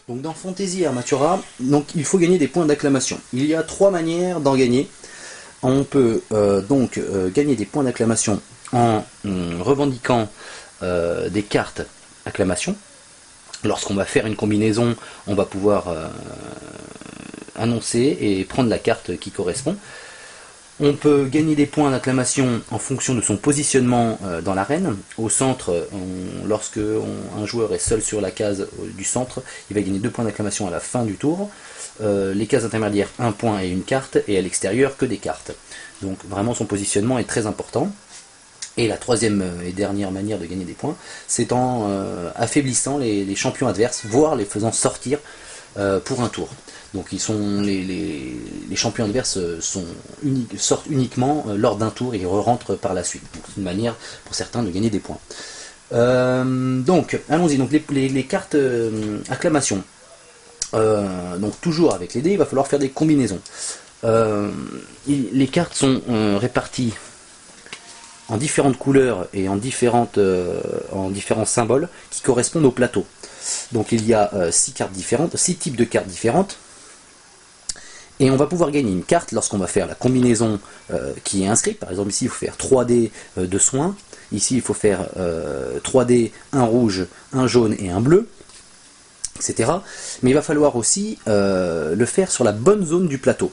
Donc dans Fantasy Armatura, donc il faut gagner des points d'acclamation. Il y a trois manières d'en gagner. On peut gagner des points d'acclamation en revendiquant des cartes acclamation. Lorsqu'on va faire une combinaison, on va pouvoir annoncer et prendre la carte qui correspond. On peut gagner des points d'acclamation en fonction de son positionnement dans l'arène. Au centre, lorsque un joueur est seul sur la case du centre, il va gagner 2 points d'acclamation à la fin du tour. Les cases intermédiaires, 1 point et une carte, et à l'extérieur, que des cartes. Donc vraiment son positionnement est très important. Et la troisième et dernière manière de gagner des points, c'est en affaiblissant les champions adverses, voire les faisant sortir pour un tour. Donc les champions adverses sortent uniquement lors d'un tour et ils rentrent par la suite. C'est une manière pour certains de gagner des points. Donc allons-y, donc les cartes acclamation. Donc toujours avec les dés, il va falloir faire des combinaisons. Les cartes sont réparties en différentes couleurs et en différents symboles qui correspondent au plateau. Donc il y a 6 cartes différentes, 6 types de cartes différentes. Et on va pouvoir gagner une carte lorsqu'on va faire la combinaison qui est inscrite. Par exemple, ici, il faut faire 3 dés de soins. Ici, il faut faire 3 dés, un rouge, un jaune et un bleu, etc. Mais il va falloir aussi le faire sur la bonne zone du plateau.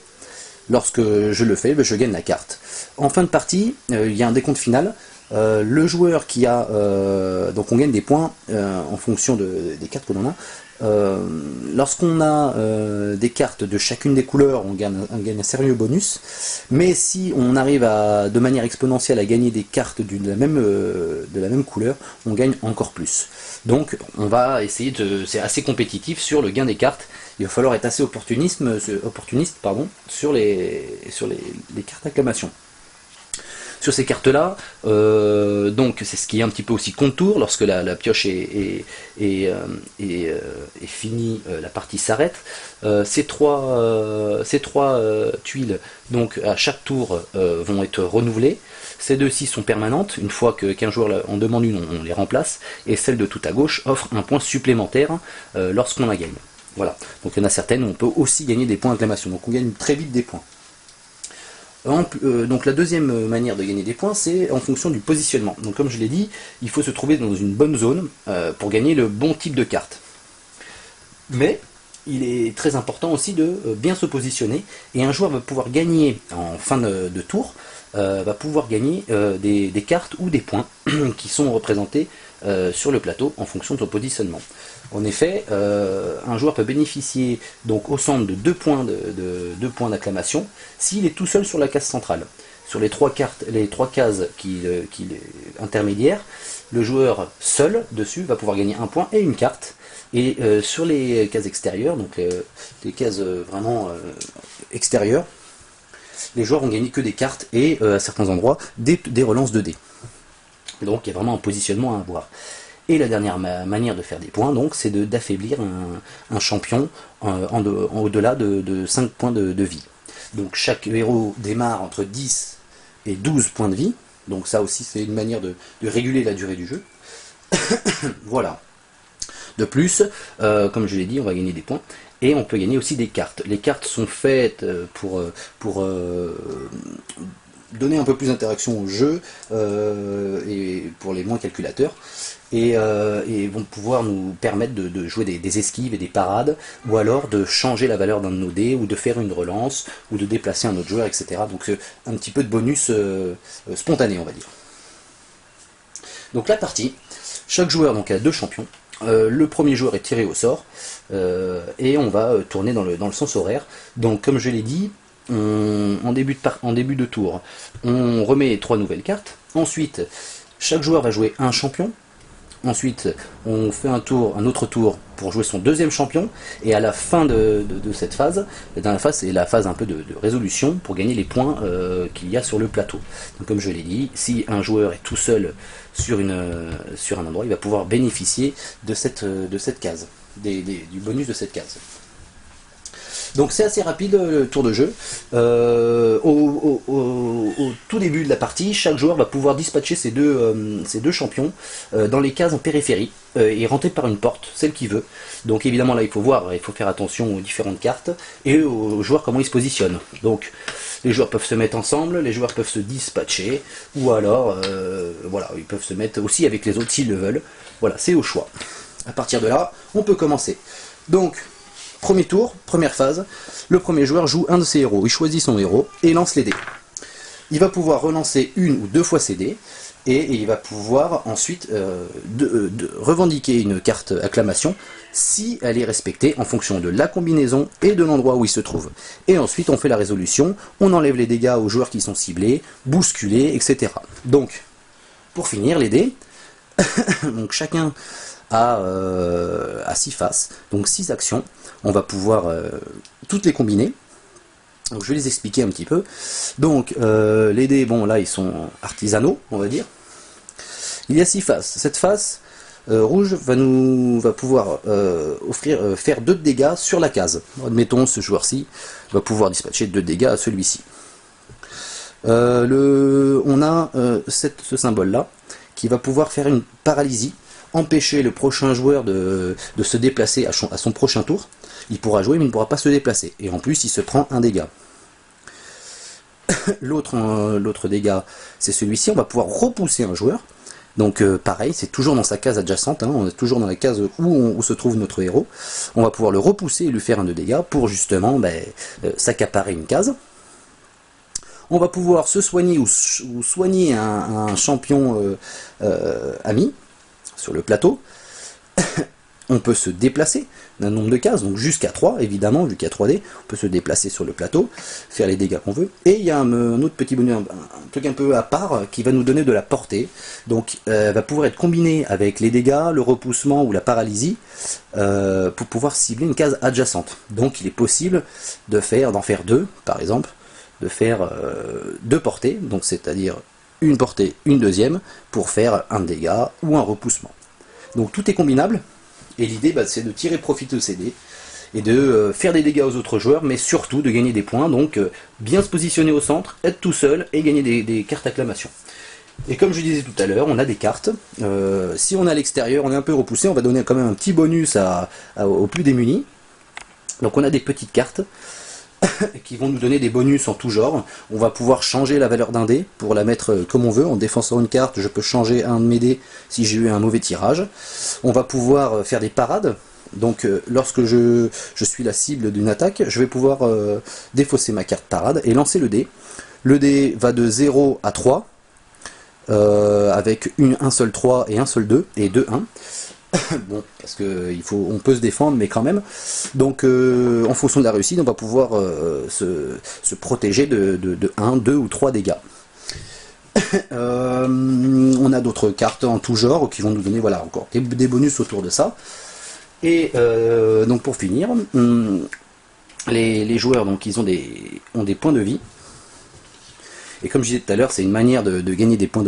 Lorsque je le fais, je gagne la carte. En fin de partie, il y a un décompte final. Le joueur qui a... donc on gagne des points en fonction des cartes que l'on a. Lorsqu'on a des cartes de chacune des couleurs, on gagne un sérieux bonus, mais si on arrive de manière exponentielle à gagner des cartes de la même couleur, on gagne encore plus. Donc on va essayer c'est assez compétitif sur le gain des cartes. Il va falloir être assez opportuniste sur les cartes d'acclamation. Sur ces cartes-là, donc c'est ce qui est un petit peu aussi contour. Lorsque la pioche est finie, la partie s'arrête. Ces trois tuiles, donc à chaque tour, vont être renouvelées. Ces deux-ci sont permanentes. Une fois qu'un joueur en demande une, on les remplace. Et celle de tout à gauche offre un point supplémentaire lorsqu'on la gagne. Voilà. Donc il y en a certaines où on peut aussi gagner des points d'acclamation. Donc on gagne très vite des points. Donc la deuxième manière de gagner des points, c'est en fonction du positionnement. Donc comme je l'ai dit, il faut se trouver dans une bonne zone pour gagner le bon type de carte. Mais il est très important aussi de bien se positionner, et un joueur va pouvoir gagner en fin de tour, va pouvoir gagner des cartes ou des points qui sont représentés sur le plateau en fonction de son positionnement. En effet, un joueur peut bénéficier donc au centre de 2 points d'acclamation s'il est tout seul sur la case centrale. Sur les 3 cases intermédiaires, le joueur seul dessus va pouvoir gagner 1 point et une carte. Et sur les cases extérieures, donc les cases vraiment extérieures, les joueurs vont gagner que des cartes et à certains endroits des relances de dés. Donc il y a vraiment un positionnement à avoir. Et la dernière manière de faire des points, donc, c'est d'affaiblir un champion au-delà de 5 points de vie. Donc chaque héros démarre entre 10 et 12 points de vie. Donc ça aussi, c'est une manière de réguler la durée du jeu. Voilà. De plus, comme je l'ai dit, on va gagner des points. Et on peut gagner aussi des cartes. Les cartes sont faites pour donner un peu plus d'interaction au jeu et pour les moins calculateurs. Et vont pouvoir nous permettre de jouer des esquives et des parades, ou alors de changer la valeur d'un de nos dés, ou de faire une relance, ou de déplacer un autre joueur, etc. Donc un petit peu de bonus spontané, on va dire. Donc la partie, chaque joueur donc, a 2 champions. Le premier joueur est tiré au sort, et on va tourner dans le sens horaire. Donc comme je l'ai dit, en début de tour, on remet 3 nouvelles cartes. Ensuite, chaque joueur va jouer un champion. Ensuite, on fait un autre tour pour jouer son deuxième champion, et à la fin de cette phase, la dernière phase, c'est la phase un peu de résolution pour gagner les points qu'il y a sur le plateau. Donc, comme je l'ai dit, si un joueur est tout seul sur un endroit, il va pouvoir bénéficier de cette case, du bonus de cette case. Donc c'est assez rapide le tour de jeu. Au tout début de la partie, chaque joueur va pouvoir dispatcher ses deux champions dans les cases en périphérie et rentrer par une porte, celle qu'il veut. Donc évidemment là il faut voir, il faut faire attention aux différentes cartes et aux joueurs comment ils se positionnent. Donc les joueurs peuvent se mettre ensemble, les joueurs peuvent se dispatcher, ou alors voilà, ils peuvent se mettre aussi avec les autres s'ils le veulent. Voilà, c'est au choix. À partir de là, on peut commencer. Donc, premier tour, première phase, le premier joueur joue un de ses héros. Il choisit son héros et lance les dés. Il va pouvoir relancer une ou deux fois ses dés, et il va pouvoir ensuite revendiquer une carte acclamation si elle est respectée en fonction de la combinaison et de l'endroit où il se trouve. Et ensuite on fait la résolution, on enlève les dégâts aux joueurs qui sont ciblés, bousculés, etc. Donc, pour finir, les dés, donc chacun a 6 faces, donc 6 actions, on va pouvoir toutes les combiner. Donc je vais les expliquer un petit peu. Donc les dés, bon là ils sont artisanaux, on va dire. Il y a 6 faces. Cette face rouge va pouvoir faire 2 de dégâts sur la case. Admettons ce joueur-ci va pouvoir dispatcher 2 dégâts à celui-ci. On a ce symbole-là qui va pouvoir faire une paralysie, empêcher le prochain joueur de se déplacer à son prochain tour. Il pourra jouer mais il ne pourra pas se déplacer. Et en plus il se prend un dégât. L'autre dégât, c'est celui-ci, on va pouvoir repousser un joueur. Donc pareil, c'est toujours dans sa case adjacente, hein, on est toujours dans la case où se trouve notre héros. On va pouvoir le repousser et lui faire un de dégâts pour justement s'accaparer une case. On va pouvoir se soigner ou soigner un champion ami sur le plateau. On peut se déplacer d'un nombre de cases, donc jusqu'à 3, évidemment, vu qu'il y a 3 dés, on peut se déplacer sur le plateau, faire les dégâts qu'on veut. Et il y a un autre petit bonus, un truc un peu à part, qui va nous donner de la portée. Donc, va pouvoir être combiné avec les dégâts, le repoussement ou la paralysie, pour pouvoir cibler une case adjacente. Donc, il est possible d'en faire 2, par exemple, de faire 2 portées, donc c'est-à-dire une portée, une deuxième, pour faire un dégât ou un repoussement. Donc, tout est combinable. Et l'idée, c'est de tirer profit de ces dés et de faire des dégâts aux autres joueurs, mais surtout de gagner des points. Donc bien se positionner au centre, être tout seul et gagner des cartes acclamation. Et comme je disais tout à l'heure, on a des cartes. Si on est à l'extérieur, on est un peu repoussé, on va donner quand même un petit bonus aux plus démunis. Donc on a des petites cartes qui vont nous donner des bonus en tout genre. On va pouvoir changer la valeur d'un dé pour la mettre comme on veut. En défensant une carte, je peux changer un de mes dés si j'ai eu un mauvais tirage. On va pouvoir faire des parades. Donc lorsque je suis la cible d'une attaque, je vais pouvoir défausser ma carte parade et lancer le dé. Le dé va de 0 à 3, avec un seul 3 et un seul 2, et 2 1. Bon, parce que on peut se défendre, mais quand même. Donc, en fonction de la réussite, on va pouvoir se protéger de 1, 2 ou 3 dégâts. On a d'autres cartes en tout genre qui vont nous donner, voilà, encore des bonus autour de ça. Et donc, pour finir, les joueurs, donc, ils ont des points de vie. Et comme je disais tout à l'heure, c'est une manière de gagner des points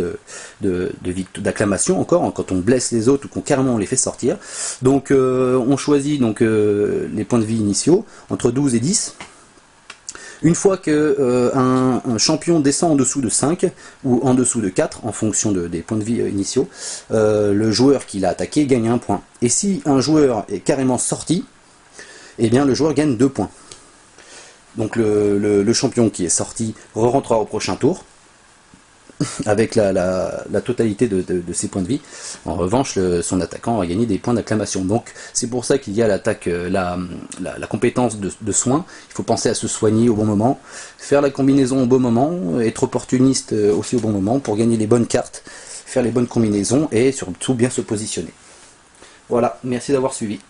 d'acclamation encore, hein, quand on blesse les autres ou qu'on carrément on les fait sortir. Donc on choisit les points de vie initiaux, entre 12 et 10. Une fois qu'un champion descend en dessous de 5 ou en dessous de 4, en fonction des points de vie initiaux, le joueur qui l'a attaqué gagne 1 point. Et si un joueur est carrément sorti, eh bien le joueur gagne 2 points. Donc le champion qui est sorti re-rentrera au prochain tour avec la totalité de ses points de vie. En revanche, son attaquant a gagné des points d'acclamation. Donc c'est pour ça qu'il y a l'attaque, la compétence de soin. Il faut penser à se soigner au bon moment, faire la combinaison au bon moment, être opportuniste aussi au bon moment pour gagner les bonnes cartes, faire les bonnes combinaisons et surtout bien se positionner. Voilà, merci d'avoir suivi.